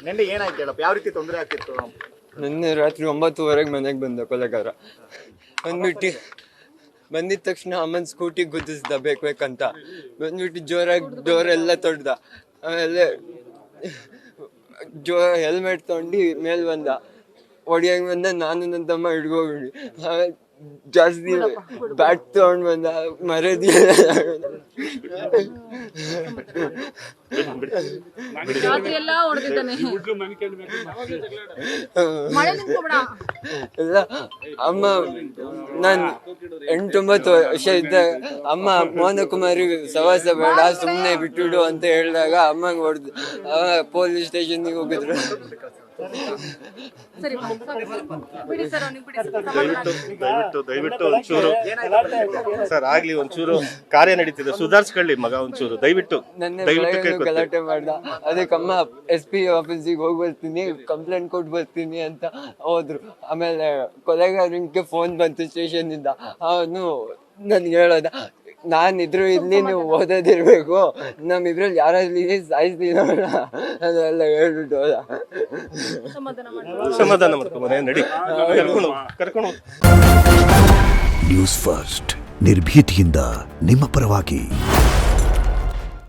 ನಿನ್ನೆ ಏನಾಯ್ತು ಹೇಳಪ್ಪ, ಯಾವ ರೀತಿ ತೊಂದರೆ ಆಗ್ತಿತ್ತು? ನಿನ್ನೆ ರಾತ್ರಿ 9:30 ಮನೆಗೆ ಬಂದ ಕೊಲೆಗಾರ. ಬಂದಿದ ತಕ್ಷಣ ಅಮ್ಮನ ಸ್ಕೂಟಿ ಗುದ್ದಿಸ್ದ ಬೇಕಂತ. ಬಂದ್ಬಿಟ್ಟು ಜೋರಾಗಿ ಡೋರ್ ಎಲ್ಲ ತೊಡ್ದ. ಆಮೇಲೆ ಹೆಲ್ಮೆಟ್ ತಗೊಂಡು ಮೇಲ್ ಬಂದ. ಹೊಡಿಯಂಗ್ ಬಂದ. ನಾನು ನನ್ನ ತಮ್ಮ ಹಿಡ್ಕೋಬಿಡಿ. ಆಮೇಲೆ ಜಾಸ್ತಿ ಬ್ಯಾಟ್ ತಗೊಂಡ್ ಬಂದ. ಮರದಿ ಎಲ್ಲ ಅಮ್ಮ ನಾನ್ 8-9 ವರ್ಷ ಇದ್ದಾಗ ಅಮ್ಮ ಮೋಹನಕುಮಾರಿ ಸವಾಸ ಬೇಡ ಸುಮ್ನೆ ಬಿಟ್ಬಿಡು ಅಂತ ಹೇಳಿದಾಗ ಅಮ್ಮಂಗ್ ಹೊಡೆದು ಪೊಲೀಸ್ ಸ್ಟೇಷನ್ಗೆ ಹೋಗಿದ್ರು. ದಯವಿಟ್ಟು ಒಂಚೂರು ಸರ್ ಆಗ್ಲಿ, ಒಂಚೂರು ಕಾರ್ಯ ನಡೀತಿದೆ, ಸುಧಾರಿಸ್ಕೊಳ್ಳಿ ಮಗ ಒಂಚೂರು ದಯವಿಟ್ಟು. ಗಲಾಟೆ ಮಾಡ್ದ. ಅದಕ್ಕೆ ಅಮ್ಮ SP ಆಫೀಸಿಗೆ ಹೋಗಿ ಬರ್ತೀನಿ, ಕಂಪ್ಲೇಂಟ್ ಕೊಟ್ಟು ಬರ್ತೀನಿ ಅಂತ ಹೋದ್ರು. ಆಮೇಲೆ ಕೊಲೆಗಾರನಿಗೆ ಫೋನ್ ಬಂತು ಸ್ಟೇಷನ್ ಇಂದ. ಅವನು ನನ್ಗೆ ಹೇಳೋದ, ನಾನಿದ್ರು ಇಲ್ಲಿ ನೀವು ಓದೋದಿರ್ಬೇಕು, ನಮ್ಮಿಬ್ರಲ್ಲಿ ಯಾರಲ್ಲಿ ಸಾಯಿಸ್ತೀನ ಅದೆಲ್ಲ ಹೇಳ್ಬಿಟ್ಟು ಹೋದ. ಸಮಾಧಾನ ಮಾಡ್ಕೊಂಬ ನಡಿ, ಕರ್ಕೊಂಡು. ನ್ಯೂಸ್ ಫಸ್ಟ್, ನಿರ್ಭೀತಿಯಿಂದ ನಿಮ್ಮ ಪರವಾಗಿ.